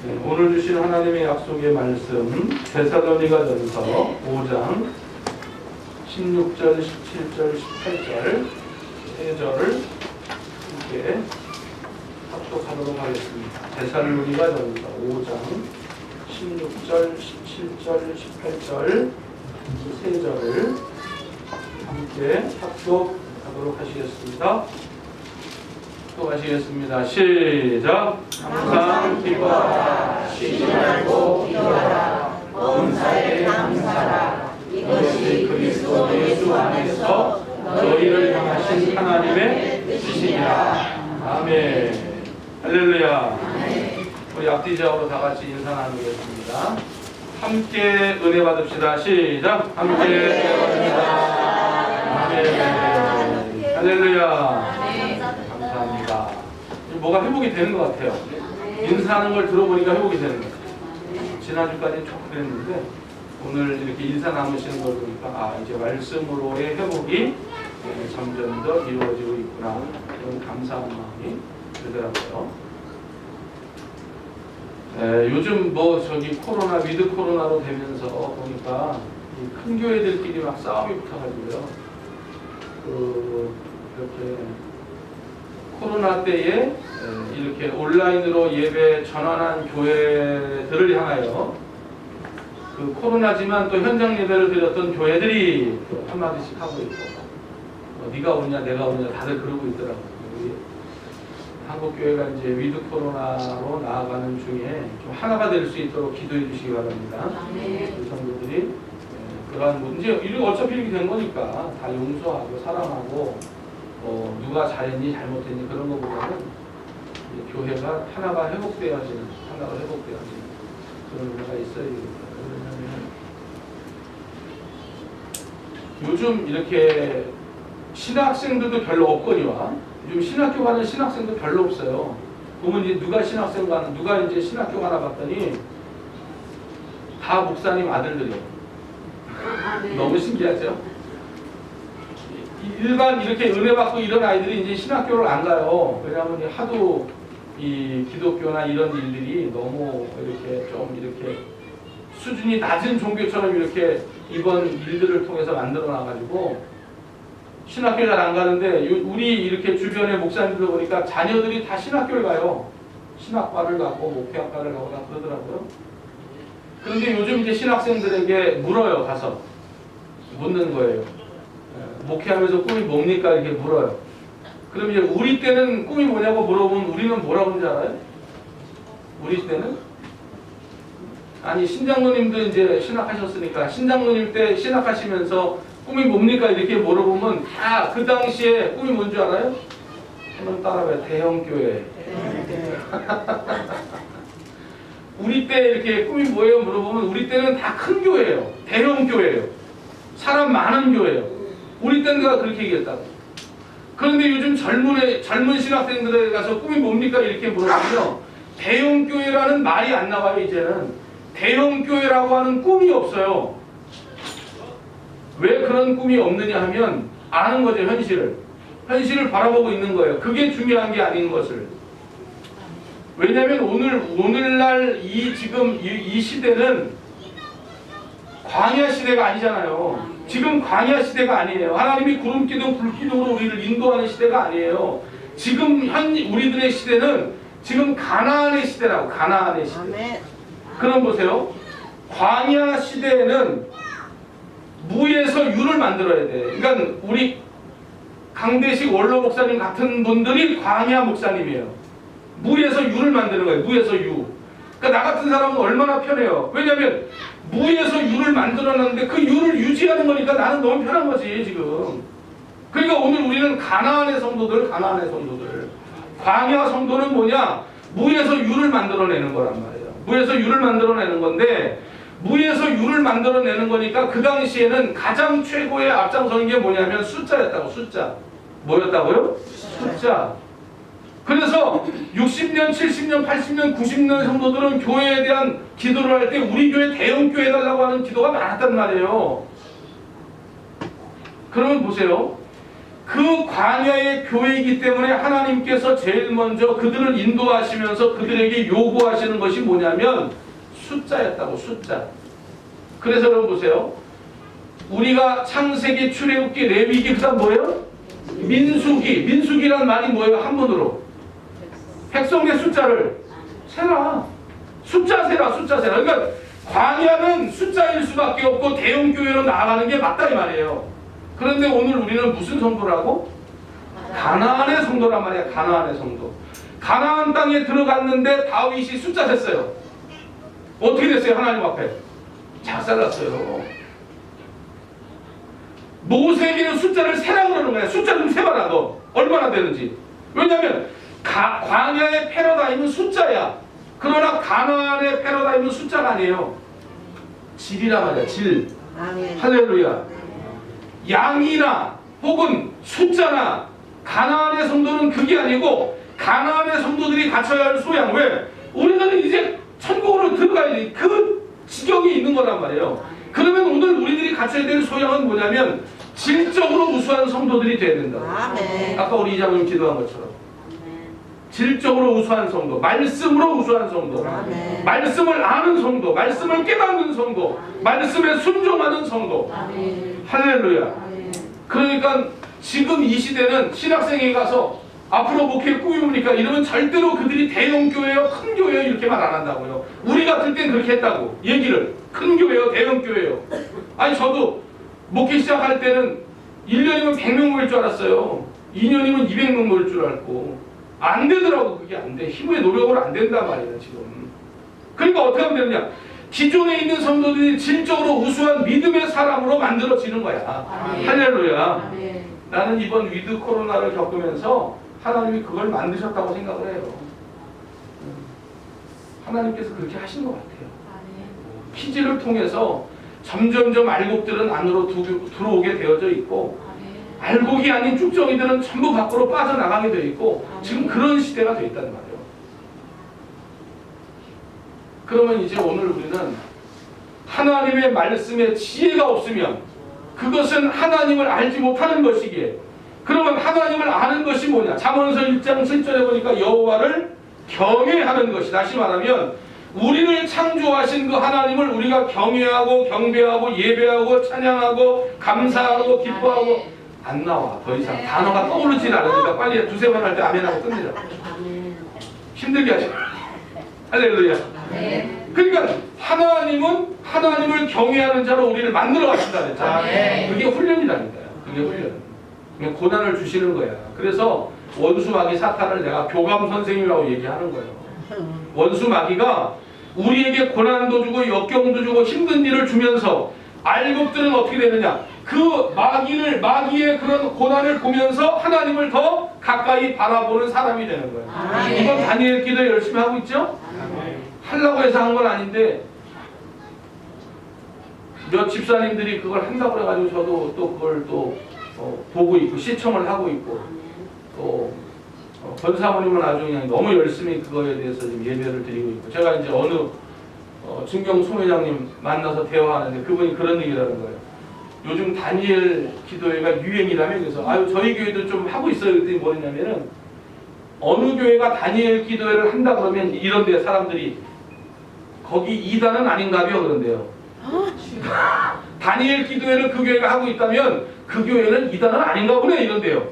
네, 오늘 주신 하나님의 약속의 말씀 데살로니가전서 5장 16절, 17절, 18절 세 절을 함께 합독하도록 하겠습니다. 데살로니가전서 5장 16절, 17절, 18절 세 절을 함께 합독하도록 하시겠습니다. 또 하시겠습니다. 시작. 항상 기뻐하라. 쉬지 말고 기도하라. 범사에 감사하라. 이것이 그리스도 예수 안에서 너희를 향하신 하나님의 뜻이니라. 아멘. 할렐루야. 우리 앞뒤좌우로 다 같이 인사 나누겠습니다. 함께 은혜 받읍시다. 시작. 함께 은혜 받읍시다. 아멘. 할렐루야. 감사합니다. 뭐가 회복이 되는 것 같아요. 인사하는 걸 들어보니까 회복이 되는 것 같아요. 지난주까지는 조금 그랬는데 오늘 이렇게 인사 나누시는 걸 보니까 이제 말씀으로의 회복이 점점 더 이루어지고 있구나, 그런 감사한 마음이 들더라고요. 요즘 코로나, 위드 코로나로 되면서 보니까 이 큰 교회들끼리 막 싸움이 붙어가지고요. 이렇게 코로나 때에 이렇게 온라인으로 예배 전환한 교회들을 향하여 그 코로나지만 또 현장 예배를 드렸던 교회들이 한마디씩 하고 있고, 네가 오냐 내가 오냐 다들 그러고 있더라고요. 우리 한국교회가 이제 위드 코로나로 나아가는 중에 좀 하나가 될 수 있도록 기도해 주시기 바랍니다. 우리 성도들이 그러한 문제, 어차피 이렇게 된 거니까 다 용서하고 사랑하고 누가 잘했니 잘못했니 그런 것보다는 교회가 하나가 회복되어지는 그런 문제가 있어야 됩니다. 왜냐하면 요즘 이렇게 신학생들도 별로 없거니와 요즘 신학교 가는 신학생도 별로 없어요. 보면 이제 누가 이제 신학교 가나 봤더니 다 목사님 아들들이에요. 너무 신기하죠? 일반 이렇게 은혜 받고 이런 아이들이 이제 신학교를 안 가요. 왜냐하면 하도 이 기독교나 이런 일들이 너무 이렇게 수준이 낮은 종교처럼 이렇게 이번 일들을 통해서 만들어 놔가지고 신학교 잘 안 가는데 우리 이렇게 주변의 목사님들 보니까 자녀들이 다 신학교를 가요. 신학과를 가고 목회학과를 가고 다 그러더라고요. 그런데 요즘 이제 신학생들에게 물어요. 가서 묻는 거예요. 목회하면서 꿈이 뭡니까? 이렇게 물어요. 그럼 이제 우리 때는 꿈이 뭐냐고 물어보면 우리는 뭐라고 하는지 알아요? 우리 때는? 아니 신장로님도 이제 신학하셨으니까 신장로님 때 신학하시면서 꿈이 뭡니까? 이렇게 물어보면 다 그 당시에 꿈이 뭔 줄 알아요? 한번 따라해봐요. 대형교회. 우리 때 이렇게 꿈이 뭐예요? 물어보면 우리 때는 다 큰 교회예요. 대형교회예요. 사람 많은 교회예요. 우리 때는 내가 그렇게 얘기했다고. 그런데 요즘 젊은 신학생들에 가서 꿈이 뭡니까? 이렇게 물어보면 대형교회라는 말이 안 나와요. 이제는 대형교회라고 하는 꿈이 없어요. 왜 그런 꿈이 없느냐 하면 아는 거죠. 현실을 바라보고 있는 거예요. 그게 중요한 게 아닌 것을. 왜냐하면 오늘날 지금 이 시대는 광야 시대가 아니잖아요. 지금 광야 시대가 아니에요. 하나님이 구름기둥 불기둥으로 우리를 인도하는 시대가 아니에요. 지금 우리들의 시대는 지금 가나안의 시대라고. 가나안의 시대. 그럼 보세요. 광야 시대에는 무에서 유를 만들어야 돼. 그러니까 우리 강대식 원로 목사님 같은 분들이 광야 목사님이에요. 무에서 유를 만드는 거예요. 무에서 유. 그러니까 나 같은 사람은 얼마나 편해요. 왜냐하면 무에서 유를 만들어놨는데 그 유를 유지하는 거니까 나는 너무 편한 거지 지금. 그러니까 오늘 우리는 가나안의 성도들. 광야 성도는 뭐냐? 무에서 유를 만들어내는 거란 말이에요. 무에서 유를 만들어내는 건데 무에서 유를 만들어내는 거니까 그 당시에는 가장 최고의 앞장서는 게 뭐냐면 숫자였다고. 숫자. 뭐였다고요? 숫자. 그래서 60년, 70년, 80년, 90년 성도들은 교회에 대한 기도를 할 때 우리 교회 대형교회 해달라고 하는 기도가 많았단 말이에요. 그러면 보세요. 그 광야의 교회이기 때문에 하나님께서 제일 먼저 그들을 인도하시면서 그들에게 요구하시는 것이 뭐냐면 숫자였다고. 숫자. 그래서 여러분 보세요. 우리가 창세기, 출애굽기, 레위기, 그 다음 뭐예요? 민수기. 민수기란 말이 뭐예요? 한문으로 백성의 숫자를 세라. 숫자 세라. 숫자 세라. 그러니까 광야는 숫자일 수밖에 없고 대형교회로 나아가는 게 맞다 이 말이에요. 그런데 오늘 우리는 무슨 성도라고? 가나안의 성도란 말이야. 가나안의 성도. 가나안 땅에 들어갔는데 다윗이 숫자 셌어요. 어떻게 됐어요? 하나님 앞에 작살났어요. 모세에게는 숫자를 세라 그러는 거야. 숫자 좀 세봐라 너. 얼마나 되는지. 왜냐하면 광야의 패러다임은 숫자야. 그러나 가나안의 패러다임은 숫자가 아니에요. 질이란 말이야. 질. 할렐루야. 양이나 혹은 숫자나 가나안의 성도는 그게 아니고 가나안의 성도들이 갖춰야 할 소양. 왜? 우리는 이제 천국으로 들어가야 돼. 그 지경이 있는 거란 말이에요. 그러면 오늘 우리들이 갖춰야 될 소양은 뭐냐면 질적으로 우수한 성도들이 돼야 된다. 아까 우리 이장님 기도한 것처럼 질적으로 우수한 성도, 말씀으로 우수한 성도, 말씀을 아는 성도, 말씀을 깨닫는 성도, 말씀에 순종하는 성도. 할렐루야. 그러니까 지금 이 시대는 신학생에 가서 앞으로 목회 꾸미니까 이러면 절대로 그들이 대형 교회요, 큰 교회요 이렇게 말 안 한다고요. 우리 같을 땐 그렇게 했다고. 얘기를 큰 교회요, 대형 교회요. 아니 저도 목회 시작할 때는 1년이면 100명 모일 줄 알았어요. 2년이면 200명 모일 줄 알고. 안 되더라고. 그게 안 돼. 힘의 노력으로 안 된단 말이에요 지금. 그러니까 어떻게 하면 되느냐. 기존에 있는 성도들이 질적으로 우수한 믿음의 사람으로 만들어지는 거야. 할렐루야. 나는 이번 위드 코로나를 겪으면서 하나님이 그걸 만드셨다고 생각을 해요. 하나님께서 그렇게 하신 것 같아요. 키즈를 통해서 점점점 알곡들은 안으로 들어오게 되어져 있고 알곡이 아닌 쭉정이들은 전부 밖으로 빠져나가게 되어 있고 지금 그런 시대가 되어 있다는 말이에요. 그러면 이제 오늘 우리는 하나님의 말씀에 지혜가 없으면 그것은 하나님을 알지 못하는 것이기에 그러면 하나님을 아는 것이 뭐냐? 잠언서 1장 7절에 보니까 여호와를 경외하는 것이. 다시 말하면 우리를 창조하신 그 하나님을 우리가 경외하고 경배하고 예배하고 찬양하고 감사하고 기뻐하고. 안 나와. 더 이상 단어가 떠오르질 않으니까 빨리 두세 번 할 때 아멘하고 끝내자. 힘들게 하지 마. 할렐루야. 그러니까 하나님은 하나님을 경외하는 자로 우리를 만들어 가신다 그랬잖아요. 그게 훈련이라니까요. 그게 훈련. 그냥 고난을 주시는 거야. 그래서 원수 마귀 사탄을 내가 교감 선생님이라고 얘기하는 거예요. 원수 마귀가 우리에게 고난도 주고 역경도 주고 힘든 일을 주면서 알곡들은 어떻게 되느냐? 그 마귀의 그런 고난을 보면서 하나님을 더 가까이 바라보는 사람이 되는 거예요. 이번 다니엘 기도 열심히 하고 있죠? 하려고 해서 한 건 아닌데 몇 집사님들이 그걸 한다고 해가지고 저도 또 그걸 또 보고 있고 시청을 하고 있고 또 권사모님은 아주 그냥 너무 열심히 그거에 대해서 지금 예배를 드리고 있고 제가 이제 어느 중경 소회장님 만나서 대화하는데 그분이 그런 얘기를 하는 거예요. 요즘 다니엘 기도회가 유행이라며 그래서 아유 저희 교회도 좀 하고 있어요. 그랬더니 뭐냐면은 어느 교회가 다니엘 기도회를 한다 그러면 이런데 사람들이 거기 이단은 아닌가요? 그런데요. 다니엘 기도회를 그 교회가 하고 있다면 그 교회는 이단은 아닌가 보네 이런데요.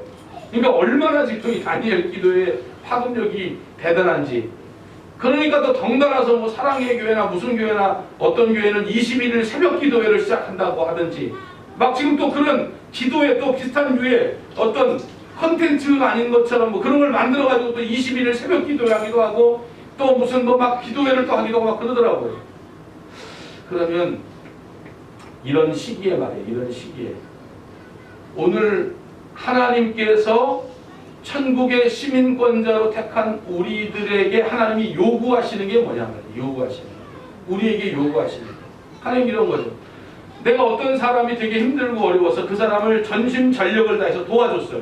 그러니까 얼마나 지금 이 다니엘 기도회의 파급력이 대단한지. 그러니까 또 덩달아서 뭐 사랑의 교회나 무슨 교회나 어떤 교회는 21일 새벽 기도회를 시작한다고 하든지 막 지금 또 그런 기도회 또 비슷한 교회 어떤 컨텐츠가 아닌 것처럼 뭐 그런 걸 만들어가지고 또 21일 새벽 기도회 하기도 하고 또 무슨 뭐 막 기도회를 또 하기도 하고 막 그러더라고요. 그러면 이런 시기에 말이에요. 이런 시기에 오늘 하나님께서 천국의 시민권자로 택한 우리들에게 하나님이 요구하시는 게 뭐냐 말이에요. 요구하시는 우리에게 요구하시는 하나님 이런 거죠. 내가 어떤 사람이 되게 힘들고 어려워서 그 사람을 전심전력을 다해서 도와줬어요.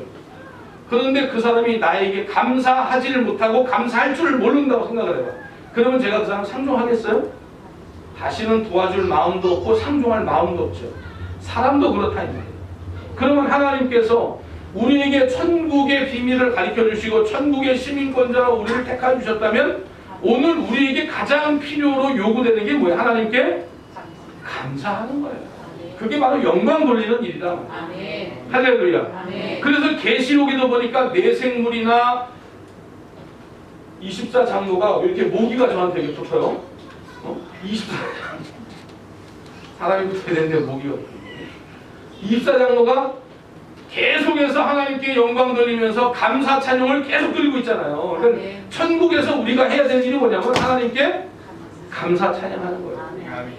그런데 그 사람이 나에게 감사하지를 못하고 감사할 줄을 모른다고 생각을 해요. 그러면 제가 그 사람 상종하겠어요? 다시는 도와줄 마음도 없고 상종할 마음도 없죠. 사람도 그렇다 이 말이에요. 그러면 하나님께서 우리에게 천국의 비밀을 가르쳐 주시고 천국의 시민권자로 우리를 택하 주셨다면 오늘 우리에게 가장 필요로 요구되는 게 뭐예요? 하나님께 감사하는 거예요. 그게 바로 영광 돌리는 일이다. 할렐루야. 그래서 계시록에도 보니까 내생물이나 24장로가 왜 이렇게 모기가 저한테 이렇게 붙어요? 사람이 붙어야 되는데 모기가 24장로가 계속해서 하나님께 영광 돌리면서 감사 찬양을 계속 드리고 있잖아요. 그러니까 천국에서 우리가 해야 될 일이 뭐냐면 하나님께 감사 찬양하는 거예요.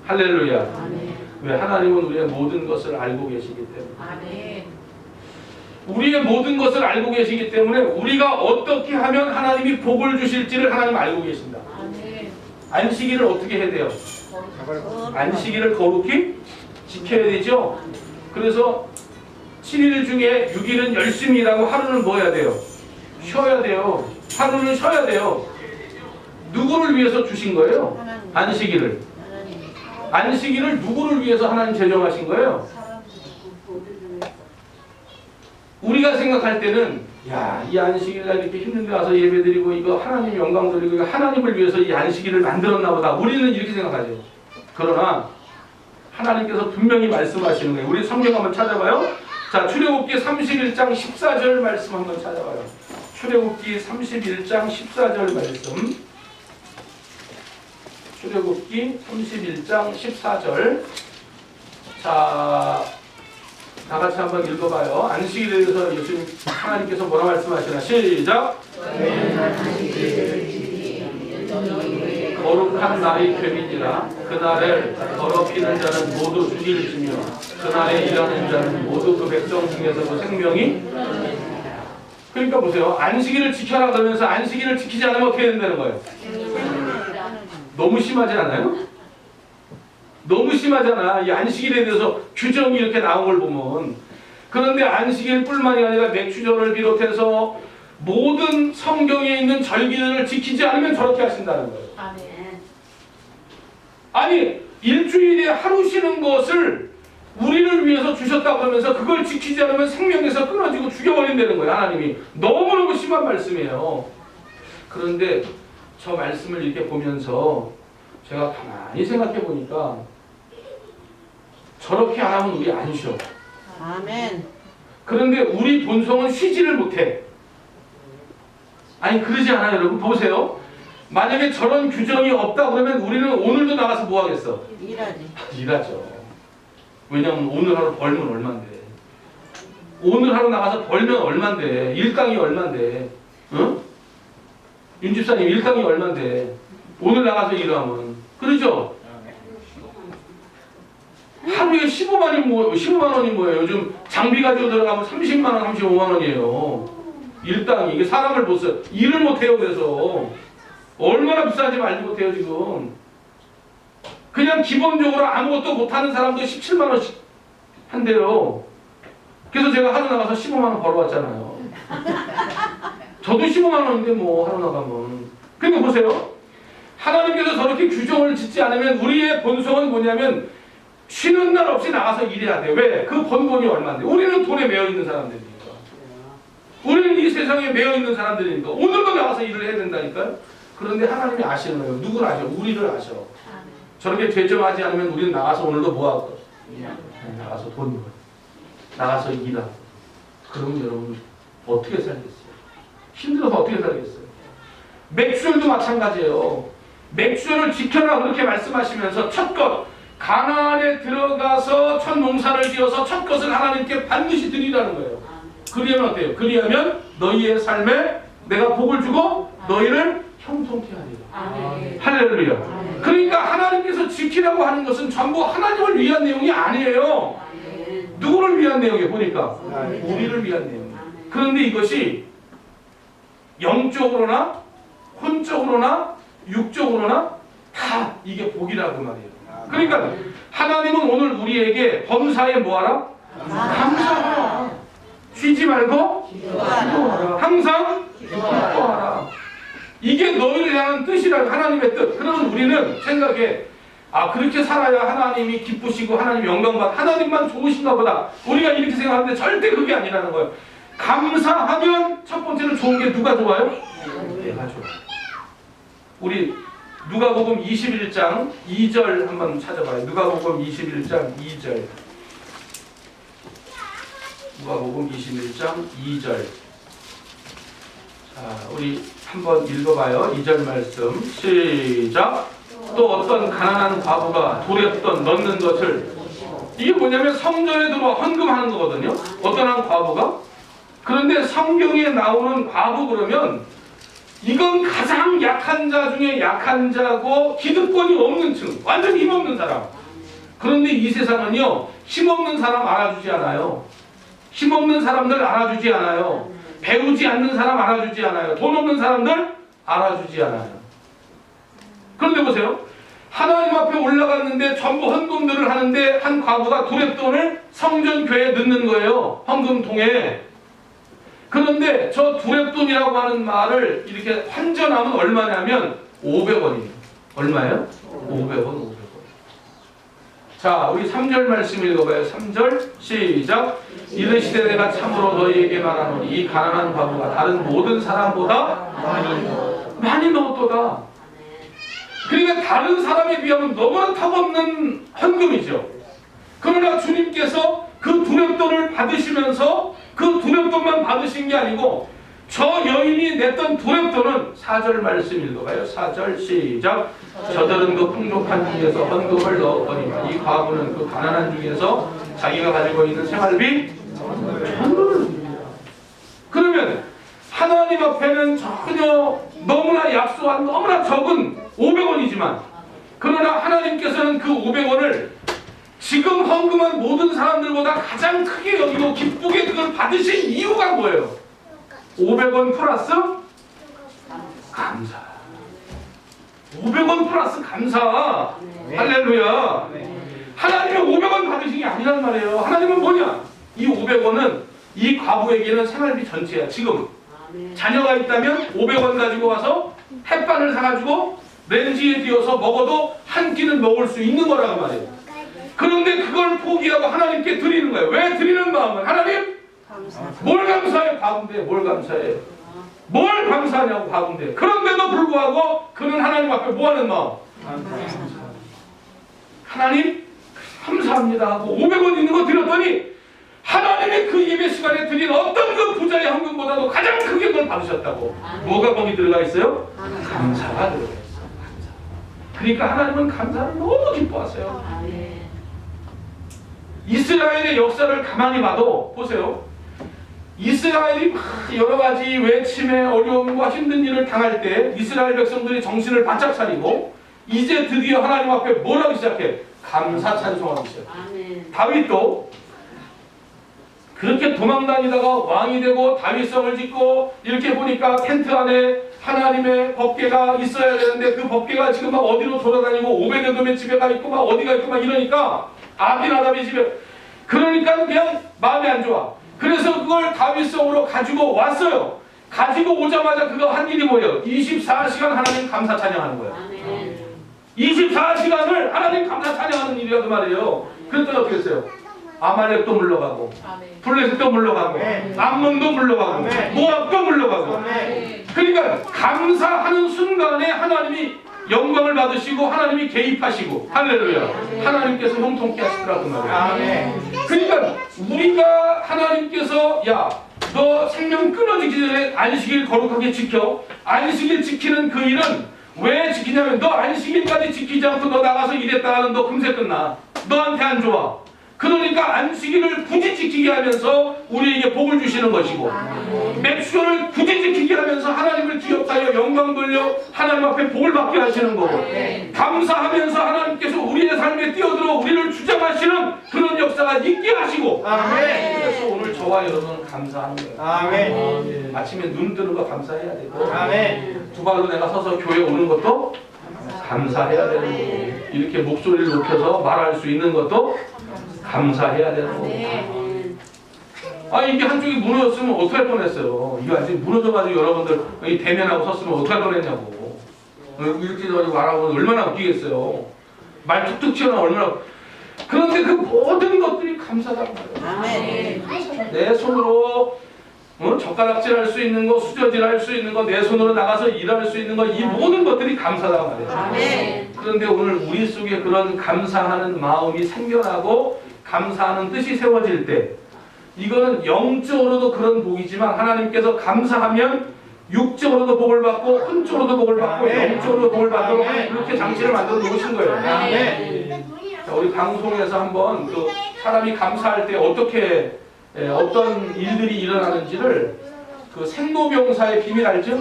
할렐루야. 왜? 하나님은 우리의 모든 것을 알고 계시기 때문에. 우리의 모든 것을 알고 계시기 때문에 우리가 어떻게 하면 하나님이 복을 주실지를 하나님 알고 계신다. 안식일을 어떻게 해야 돼요? 안식일을 거룩히 지켜야 되죠. 그래서 7일 중에 6일은 열심히 일하고 하루는 뭐 해야 돼요? 쉬어야 돼요. 하루는 쉬어야 돼요. 누구를 위해서 주신 거예요? 안식일을. 안식일을 누구를 위해서 하나님 제정하신 거예요? 우리가 생각할 때는 야, 이 안식일날 이렇게 힘든데 와서 예배드리고 이거 하나님 영광 돌리고 이거 하나님을 위해서 이 안식일을 만들었나 보다. 우리는 이렇게 생각하죠. 그러나 하나님께서 분명히 말씀하시는 거예요. 우리 성경 한번 찾아봐요. 자, 출애굽기 31장 14절 말씀 한번 찾아봐요. 출애굽기 31장 14절 말씀. 출애굽기 31장 14절. 자, 다 같이 한번 읽어봐요. 안식일에 대해서 예수님 하나님께서 뭐라 말씀하시나? 시작. 거룩한 날이 되니라. 그날을 더럽히는 자는 모두 죽일지며 그날에 일하는 자는 모두 그 백성 중에서도 생명이. 그러니까 보세요. 안식일을 지켜라 그러면서 안식일을 지키지 않으면 어떻게 된다는 거예요? 너무 심하지 않아요? 너무 심하잖아. 이 안식일에 대해서 규정이 이렇게 나온 걸 보면. 그런데 안식일뿐만이 아니라 맥주절을 비롯해서 모든 성경에 있는 절기들을 지키지 않으면 저렇게 하신다는 거예요. 아니, 일주일에 하루 쉬는 것을 우리를 위해서 주셨다고 하면서 그걸 지키지 않으면 생명에서 끊어지고 죽여버린다는 거예요. 하나님이. 너무너무 심한 말씀이에요. 그런데 저 말씀을 이렇게 보면서 제가 가만히 생각해 보니까 저렇게 안 하면 우리 안 쉬어. 아멘. 그런데 우리 본성은 쉬지를 못해. 아니 그러지 않아요. 여러분 보세요. 만약에 저런 규정이 없다 그러면 우리는 오늘도 나가서 뭐 하겠어? 일하지. 일하죠. 왜냐면 오늘 하루 벌면 얼만데. 오늘 하루 나가서 벌면 얼만데. 일당이 얼만데. 응? 윤 집사님 일당이 얼만데. 오늘 나가서 일하면. 그러죠? 하루에 15만 원이 뭐예요? 요즘 장비 가지고 들어가면 30만 원, 35만 원이에요. 일당이. 이게 사람을 못 써요. 일을 못 해요. 그래서 얼마나 비싼지 알지 못해요 지금. 그냥 기본적으로 아무것도 못하는 사람도 17만 원씩 한대요. 그래서 제가 하루 나가서 15만 원 벌어왔잖아요. 저도 15만 원인데 뭐 하루 나가면. 그러니까 보세요. 하나님께서 저렇게 규정을 짓지 않으면 우리의 본성은 뭐냐면 쉬는 날 없이 나가서 일해야 돼. 왜? 그 번 돈이 얼마인데. 우리는 돈에 매여 있는 사람들이니까. 우리는 이 세상에 매여 있는 사람들이니까 오늘도 나가서 일을 해야 된다니까요. 그런데 하나님이 아시는 거예요. 누구를 아셔? 우리를 아셔. 저렇게 제정하지 않으면 우리는 나가서 오늘도 뭐 하고? 나가서 돈 벌어. 나가서 일하고. 그러면 여러분 어떻게 살겠어요? 힘들어서 어떻게 살겠어요? 맥주절도 마찬가지예요. 맥주절을 지켜라 그렇게 말씀하시면서 첫 것, 가나안에 들어가서 첫 농사를 지어서 첫 것을 하나님께 반드시 드리라는 거예요. 그리하면 어때요? 그리하면 너희의 삶에 내가 복을 주고 너희를 형통케 하리라. 할렐루야. 그러니까 하나님께서 지키라고 하는 것은 전부 하나님을 위한 내용이 아니에요. 누구를 위한 내용이에요? 보니까 우리를 위한 내용이에요. 그런데 이것이 영적으로나 혼적으로나 육적으로나 다 이게 복이라고 말이에요. 그러니까 하나님은 오늘 우리에게 범사에 뭐하라? 감사하라. 쉬지 말고 기도하라. 항상 기도하라. 이게 너희를 향한 뜻이라는 하나님의 뜻. 그러면 우리는 생각해. 아, 그렇게 살아야 하나님이 기쁘시고 하나님 영광받, 하나님만 좋으신가 보다, 우리가 이렇게 생각하는데 절대 그게 아니라는 거예요. 감사하면 첫 번째로 좋은 게 누가 좋아요? 내가 좋아요. 우리 누가복음 21장 2절 한번 찾아봐요. 누가복음 21장 2절. 누가복음 21장 2절. 자, 우리 한번 읽어봐요. 2절 말씀 시작. 또 어떤 가난한 과부가 도렸던 넣는 것을, 이게 뭐냐면 성전에 들어와 헌금하는 거거든요. 어떤 한 과부가. 그런데 성경에 나오는 과부 그러면 이건 가장 약한 자 중에 약한 자고 기득권이 없는 층, 완전 힘없는 사람. 그런데 이 세상은요, 힘없는 사람 알아주지 않아요. 힘없는 사람들 알아주지 않아요. 배우지 않는 사람 알아주지 않아요. 돈 없는 사람들 알아주지 않아요. 그런데 보세요. 하나님 앞에 올라갔는데 전부 헌금들을 하는데 한 과부가 두렙돈을 성전교회에 넣는 거예요. 헌금통에. 그런데 저 두렙돈이라고 하는 말을 이렇게 환전하면 얼마냐면 500원이에요. 얼마예요? 500원. 자, 우리 3절 말씀 읽어봐요. 3절 시작. 이르시되 내가 참으로 너희에게 말하노니 이 가난한 과부가 다른 모든 사람보다 많이 넣었도다. 그러니까 다른 사람에 비하면 너무나 탑없는 헌금이죠. 그러나 주님께서 그 두렙돈을 받으시면서 그 두렙돈만 받으신 게 아니고 저 여인이 냈던 두렙돈은 4절 말씀 읽어봐요. 4절 시작. 저들은 그 풍족한 중에서 헌금을 넣었거니와 이 과부는 그 가난한 중에서 자기가 가지고 있는 생활비 헌금을. 그러면 하나님 앞에는 전혀 너무나 약소한 너무나 적은 500원이지만 그러나 하나님께서는 그 500원을 지금 헌금한 모든 사람들보다 가장 크게 여기고 기쁘게 그걸 받으신 이유가 뭐예요? 500원 플러스 감사. 500원 플러스 감사. 할렐루야. 하나님은 500원 받으신 게 아니란 말이에요. 하나님은 뭐냐? 이 500원은 이 과부에게는 생활비 전체야. 지금 자녀가 있다면 500원 가지고 와서 햇반을 사가지고 렌지에 띄워서 먹어도 한 끼는 먹을 수 있는 거라고 말이에요. 그런데 그걸 포기하고 하나님께 드리는 거예요. 왜 드리는 마음은? 하나님? 뭘 감사해? 과부인데 뭘 감사해? 뭘 감사하냐고 과부인데. 그런데도 불구하고 그는 하나님 앞에 뭐하는 마음? 하나님 감사합니다 하고 500원 있는 거 드렸더니 하나님의 그 예배 시간에 드린 어떤 그 부자의 헌금보다도 가장 크게 그걸 받으셨다고. 뭐가 거기 들어가 있어요? 감사가 들어가 있어요. 감사. 그러니까 하나님은 감사를 너무 기뻐하세요. 이스라엘의 역사를 가만히 봐도 보세요. 이스라엘이 여러 가지 외침에 어려움과 힘든 일을 당할 때 이스라엘 백성들이 정신을 바짝 차리고 이제 드디어 하나님 앞에 뭘 하기 시작해? 감사 찬송하기 시작해. 다윗도 그렇게 도망다니다가 왕이 되고 다윗성을 짓고 이렇게 보니까 텐트 안에 하나님의 법궤가 있어야 되는데 그 법궤가 지금 막 어디로 돌아다니고 오베데돔의 집에 가 있고 막 어디가 있고 막 이러니까 아비나답의 집에, 그러니까 그냥 마음이 안 좋아. 그래서 그걸 다윗성으로 가지고 왔어요. 가지고 오자마자 그거 한 일이 뭐예요? 24시간 하나님 감사 찬양하는 거예요. 24시간을 하나님 감사 찬양하는 일이라 그 말이에요. 그랬더니 어떻게 했어요? 아말렉도 물러가고 블레셋도 물러가고 암몬도 물러가고 모압도 물러가고. 그러니까 감사하는 순간에 하나님이 영광을 받으시고 하나님이 개입하시고 할렐루야. 하나님께서 형통케 하시더라고 말이에요. 그러니까 우리가 하나님께서 야 너 생명 끊어지기 전에 안식일 거룩하게 지켜. 안식일 지키는 그 일은 왜 지키냐면 너 안식일까지 지키지 않고 너 나가서 일했다 하는 너 금세 끝나. 너한테 안 좋아. 그러니까 안식일을 굳이 지키게 하면서 우리에게 복을 주시는 것이고 맥주를 굳이 지키게 하면서 하나님을 기억하여 영광 돌려 하나님 앞에 복을 받게 하시는 거고 감사하면서 하나님께서 우리의 삶에 뛰어들어 우리를 주장하시는 그런 역사가 있게 하시고 그래서 오늘 저와 여러분은 감사하는 거예요. 아침에 눈 뜨는 거 감사해야 되고 두 발로 내가 서서 교회 오는 것도 감사해야 되는 거고 이렇게 목소리를 높여서 말할 수 있는 것도 감사해야 되는 거고. 아 이게 한쪽이 무너졌으면 어떡할 뻔했어요. 이거 아직 무너져가지고 여러분들 이 대면하고 섰으면 어떡할 뻔했냐고. 이렇게 가지고 말하고 얼마나 웃기겠어요. 말 툭툭 튀어나와 얼마나. 그런데 그 모든 것들이 감사하다고 말해요. 아멘. 내 손으로 젓가락질 할 수 있는 거, 수저질 할 수 있는 거, 내 손으로 나가서 일할 수 있는 거, 이 모든 것들이 감사하다고 말해요. 아멘. 그런데 오늘 우리 속에 그런 감사하는 마음이 생겨나고 감사하는 뜻이 세워질 때, 이거는 영적으로도 그런 복이지만 하나님께서 감사하면 육적으로도 복을 받고 혼적으로도 복을 받고 영적으로도 복을 받도록 그렇게 장치를 만들어 놓으신 거예요. 자, 우리 방송에서 한번 그 사람이 감사할 때 어떻게 어떤 일들이 일어나는지를 그 생로병사의 비밀 알죠?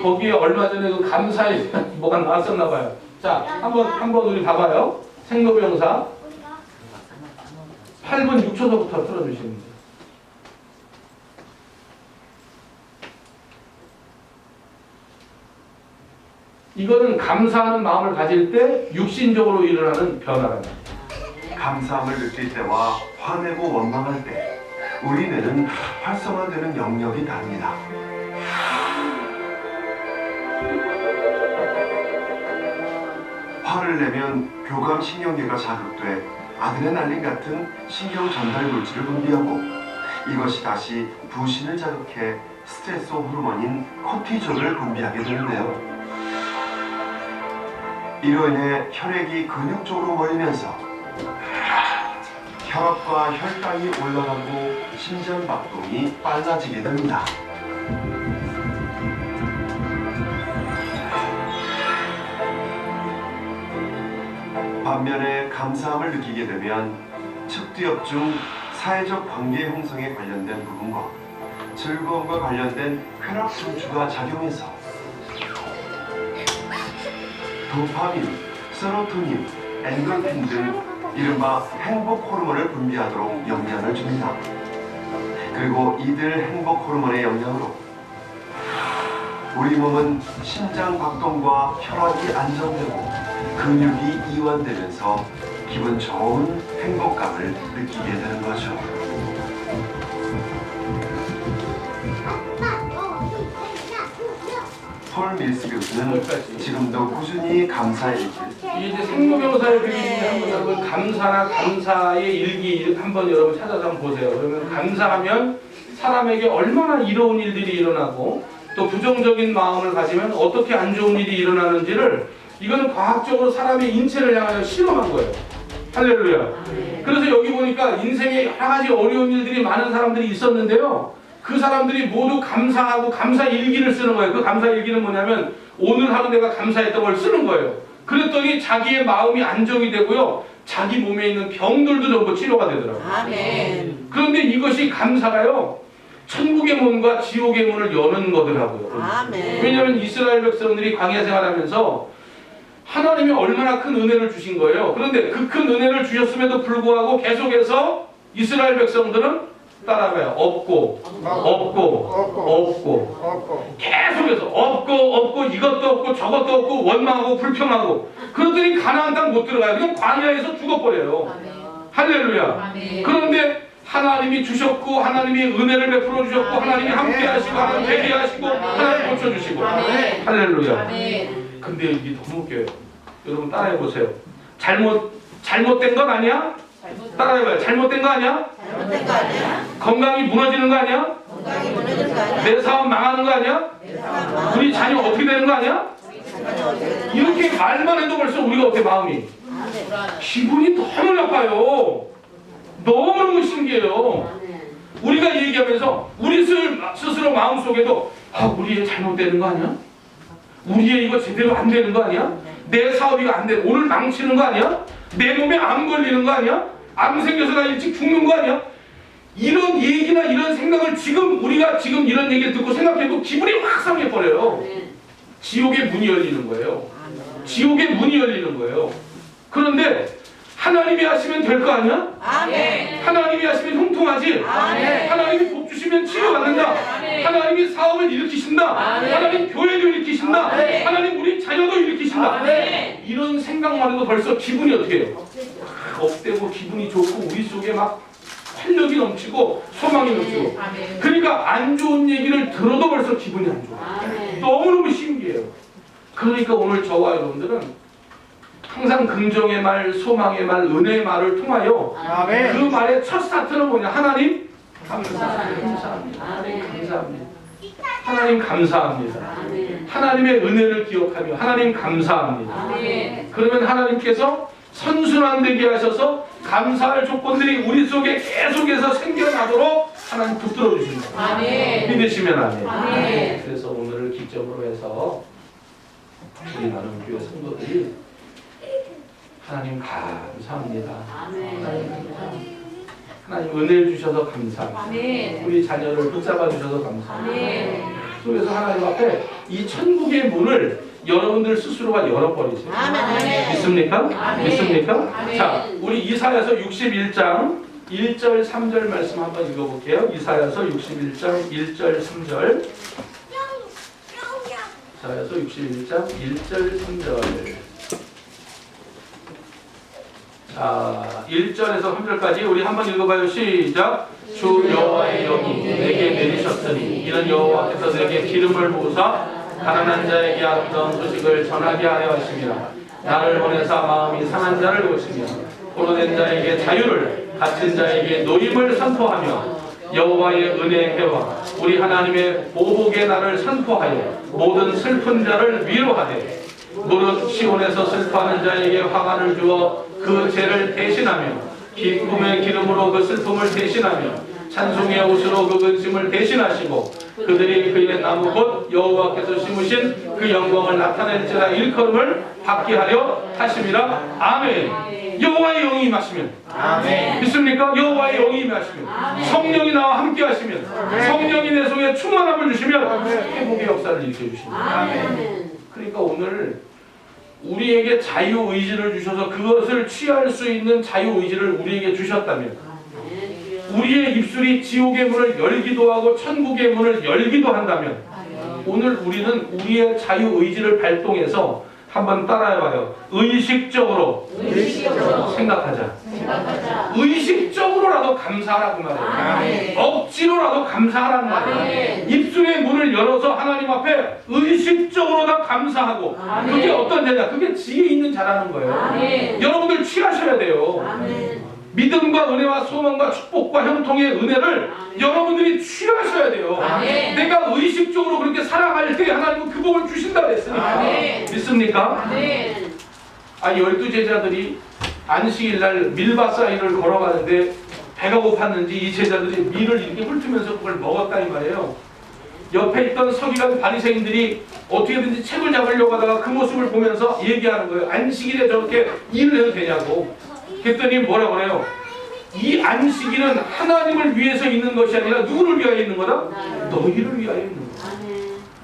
거기에 얼마 전에 그 감사에 대한 뭐가 나왔었나 봐요. 자, 한번 우리 봐봐요. 생로병사 8분 6초서부터 틀어주시면 돼요. 이거는 감사하는 마음을 가질 때 육신적으로 일어나는 변화랍니다. 감사함을 느낄 때와 화내고 원망할 때 우리 뇌는 활성화되는 영역이 다릅니다. 화를 내면 교감신경계가 자극돼 아드레날린 같은 신경 전달 물질을 분비하고 이것이 다시 부신을 자극해 스트레스 호르몬인 코티졸을 분비하게 되는데요. 이로 인해 혈액이 근육 쪽으로 몰리면서 혈압과 혈당이 올라가고 심장박동이 빨라지게 됩니다. 반면에 감사함을 느끼게 되면 측두엽 중 사회적 관계 형성에 관련된 부분과 즐거움과 관련된 쾌락 춤추가 작용해서 도파민, 세로토닌, 엔돌핀 등 이른바 행복 호르몬을 분비하도록 영향을 줍니다. 그리고 이들 행복 호르몬의 영향으로 우리 몸은 심장 박동과 혈압이 안정되고 근육이 이완되면서 기분 좋은 행복감을 느끼게 되는 거죠. 폴 밀스 교수는 지금도 꾸준히 감사의 일기를 이제 생로병사의 비밀인데 한번 여러분 감사나 감사의 일기 한번 여러분 찾아서 한번 보세요. 그러면 감사하면 사람에게 얼마나 이로운 일들이 일어나고 또 부정적인 마음을 가지면 어떻게 안 좋은 일이 일어나는지를 이거는 과학적으로 사람의 인체를 향하여 실험한 거예요. 할렐루야. 그래서 여기 보니까 인생에 여러 가지 어려운 일들이 많은 사람들이 있었는데요. 그 사람들이 모두 감사하고 감사 일기를 쓰는 거예요. 그 감사 일기는 뭐냐면 오늘 하루 내가 감사했던 걸 쓰는 거예요. 그랬더니 자기의 마음이 안정이 되고요. 자기 몸에 있는 병들도 전부 치료가 되더라고요. 아멘. 그런데 이것이 감사가요. 천국의 문과 지옥의 문을 여는 거더라고요. 아멘. 왜냐하면 이스라엘 백성들이 광야 생활하면서 하나님이 얼마나 큰 은혜를 주신 거예요. 그런데 그 큰 은혜를 주셨음에도 불구하고 계속해서 이스라엘 백성들은 따라가요. 없고 계속해서 없고 이것도 없고 저것도 없고 원망하고 불평하고 그러더니 가나안 땅 못 들어가요. 그냥 광야에서 죽어버려요. 할렐루야. 그런데 하나님이 주셨고 하나님이 은혜를 베풀어 주셨고 하나님이 함께 하시고 하나님 되게 하시고 하나님 고쳐주시고 할렐루야. 근데 이게 너무 웃겨요. 여러분 따라해보세요. 잘못된 건 아니야? 따라해봐요. 잘못된 거 아니야? 잘못된 거 아니야? 건강이 무너지는 거 아니야? 건강이 무너지는 거 아니야? 내 사업 망하는 거 아니야? 우리 자녀 어떻게 되는 거 아니야? 이렇게 말만 해도 벌써 우리가 어떻게 마음이 기분이 너무 나빠요. 너무너무 신기해요. 우리가 얘기하면서 우리 스스로 마음속에도 우리 애 잘못되는 거 아니야? 우리 애 이거 제대로 안 되는 거 아니야? 내 사업이 안 돼. 오늘 망치는 거 아니야? 내 몸에 암 걸리는 거 아니야? 암 생겨서 나 일찍 죽는 거 아니야? 이런 얘기나 이런 생각을 우리가 지금 이런 얘기를 듣고 생각해도 기분이 확 상해버려요. 지옥의 문이 열리는 거예요. 지옥의 문이 열리는 거예요. 그런데 하나님이 하시면 될 거 아니야? 아멘. 하나님이 하시면 형통하지? 아멘. 하나님이 복 주시면 치료받는다. 하나님이 사업을 일으키신다. 하나님 교회를 일으키신다. 하나님 우리 자녀도 일으키신다. 이런 생각만 해도 벌써 기분이 어떻게 해요? 업되고 기분이 좋고 우리 속에 막 활력이 넘치고 소망이 넘치고 그러니까 안 좋은 얘기를 들어도 벌써 기분이 안 좋아요. 너무너무 신기해요. 그러니까 오늘 저와 여러분들은 항상 긍정의 말, 소망의 말, 은혜의 말을 통하여 아멘. 그 말의 첫 스타트는 뭐냐? 하나님 감사합니다. 감사합니다. 하나님 감사합니다. 하나님의 은혜를 기억하며 하나님 감사합니다. 그러면 하나님께서 선순환되게 하셔서 감사할 조건들이 우리 속에 계속해서 생겨나도록 하나님 붙들어 주십니다. 믿으시면 아멘. 그래서 오늘을 기점으로 해서 우리 나눔교회 성도들이 하나님 감사합니다. 하나님 은혜를 주셔서 감사합니다. 우리 자녀를 붙잡아 주셔서 감사합니다. 그래서 하나님 앞에 이 천국의 문을 여러분들 스스로가 열어버리세요. 믿습니까? 믿습니까? 자, 우리 이사야서 61장 1절 3절 말씀 한번 읽어볼게요. 이사야서 61장 1절 3절. 이사야서 61장 1절 3절. 자, 1절에서 3절까지 우리 한번 읽어봐요. 시작. 주 여호와의 영이 내게 내리셨으니 이는 여호와께서 내게 기름을 부으사 가난한 자에게 아름다운 소식을 전하게 하려 하심이라. 나를 보내사 마음이 상한 자를 고치며 포로된 자에게 자유를, 갇힌 자에게 노임을 선포하며 여호와의 은혜의 해와 우리 하나님의 보복의 날을 선포하여 모든 슬픈 자를 위로하되 무릇 시온에서 슬퍼하는 자에게 화관을 주어 그 죄를 대신하며 기쁨의 기름으로 그 슬픔을 대신하며 찬송의 옷으로 그 근심을 대신하시고 그들이 그의 나무 곧 여호와께서 심으신 그 영광을 나타낼지라 일컬음을 받게 하려 하심이라. 아멘. 여호와의 영이 임하시면 믿습니까? 여호와의 영이 임하시면 성령이 나와 함께 하시면 성령이 내 속에 충만함을 주시면 회복의 역사를 일으켜 주십니다. 그러니까 오늘 우리에게 자유의지를 주셔서 그것을 취할 수 있는 자유의지를 우리에게 주셨다면 우리의 입술이 지옥의 문을 열기도 하고 천국의 문을 열기도 한다면 오늘 우리는 우리의 자유의지를 발동해서 한번 따라해봐요. 의식적으로 생각하자. 의식적으로라도 감사하라고 말해요. 억지로라도 감사하라는 말이에요. 입술의 문을 열어서 하나님 앞에 의식적으로 다 감사하고 그게 어떤 자냐? 그게 지혜 있는 자라는 거예요. 여러분들 취하셔야 돼요. 믿음과 은혜와 소망과 축복과 형통의 은혜를 여러분들이 취하셔야 돼요. 내가 의식적으로 그렇게 살아갈 때 하나님은 그 복을 주신다 그랬으니까. 믿습니까? 12제자들이 안식일날 밀밭 사이를 걸어가는데 배가 고팠는지 이 제자들이 밀을 이렇게 훑으면서 그걸 먹었다 이 말이에요. 옆에 있던 서기관 바리새인들이 어떻게든지 책을 잡으려고 하다가 그 모습을 보면서 얘기하는 거예요. 안식일에 저렇게 일을 해도 되냐고. 그랬더니 뭐라고 그래요? 이 안식일은 하나님을 위해서 있는 것이 아니라 누구를 위하여 있는 거다? 너희를 위하여 있는 거다.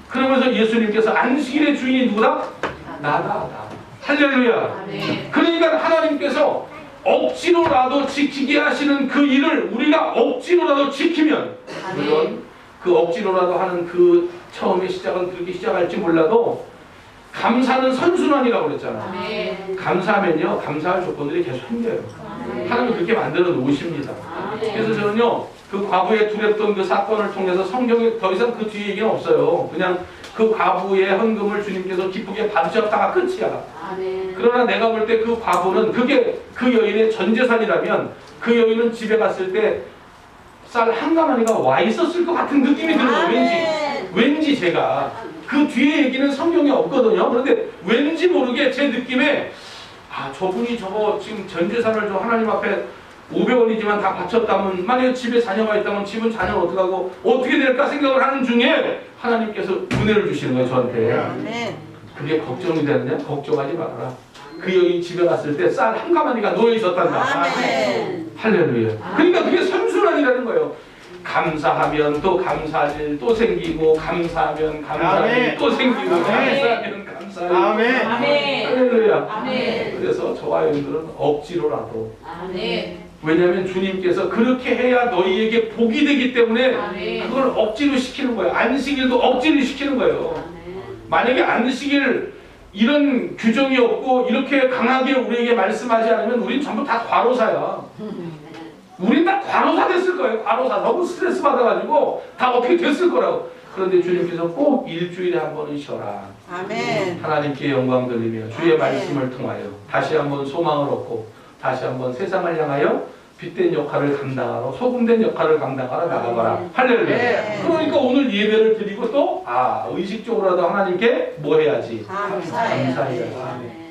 그러면서 예수님께서 안식일의 주인이 누구다? 나다. 할렐루야. 그러니까 하나님께서 억지로라도 지키게 하시는 그 일을 우리가 억지로라도 지키면 물론 그 억지로라도 하는 그 처음의 시작은 그렇게 시작할지 몰라도 감사는 선순환이라고 그랬잖아. 감사하면요 감사할 조건들이 계속 생겨요. 하나님이 그렇게 만들어 놓으십니다. 그래서 저는요 그 과거에 두렵던 그 사건을 통해서 성경에 더 이상 그 뒤에 얘기는 없어요. 그냥 그 과부의 헌금을 주님께서 기쁘게 받으셨다가 끝이야. 그러나 내가 볼 때 그 과부는 그게 그 여인의 전 재산이라면 그 여인은 집에 갔을 때 쌀 한 가마니가 와 있었을 것 같은 느낌이 들어요. 왠지 제가 그 뒤에 얘기는 성경에 없거든요. 그런데 왠지 모르게 제 느낌에 저분이 저거 지금 전 재산을 저 하나님 앞에 500원이지만 다 바쳤다면 만약에 집에 자녀가 있다면 집은 자녀는 어떡하고 어떻게 될까 생각을 하는 중에 하나님께서 은혜를 주시는 거예요 저한테. 그게 걱정이 되느냐? 걱정하지 말아라. 그 여인 집에 갔을 때 쌀 한 가마니가 놓여 있었단다. 할렐루야. 그러니까 그게 선순환이라는 거예요. 감사하면 또 감사할 일 또 생기고 감사하면 감사할 일 또 생기고 감사하면 감사할 일. 할렐루야. 그래서 저와 여러분들은 억지로라도 왜냐하면 주님께서 그렇게 해야 너희에게 복이 되기 때문에 그걸 억지로 시키는 거예요. 안식일도 억지로 시키는 거예요. 만약에 안식일 이런 규정이 없고 이렇게 강하게 우리에게 말씀하지 않으면 우린 전부 다 과로사야. 우린 다 과로사 됐을 거예요. 과로사. 너무 스트레스 받아가지고 다 어떻게 됐을 거라고. 그런데 주님께서 꼭 일주일에 한 번은 쉬어라. 아멘. 하나님께 영광 돌리며 주의 말씀을 통하여 다시 한번 소망을 얻고 다시 한번 세상을 향하여 빛된 역할을 감당하러 소금된 역할을 감당하러 나가거라. 할렐루야. 네. 그러니까 오늘 예배를 드리고 또 의식적으로라도 하나님께 뭐 해야지? 감사해요. 감사해야지.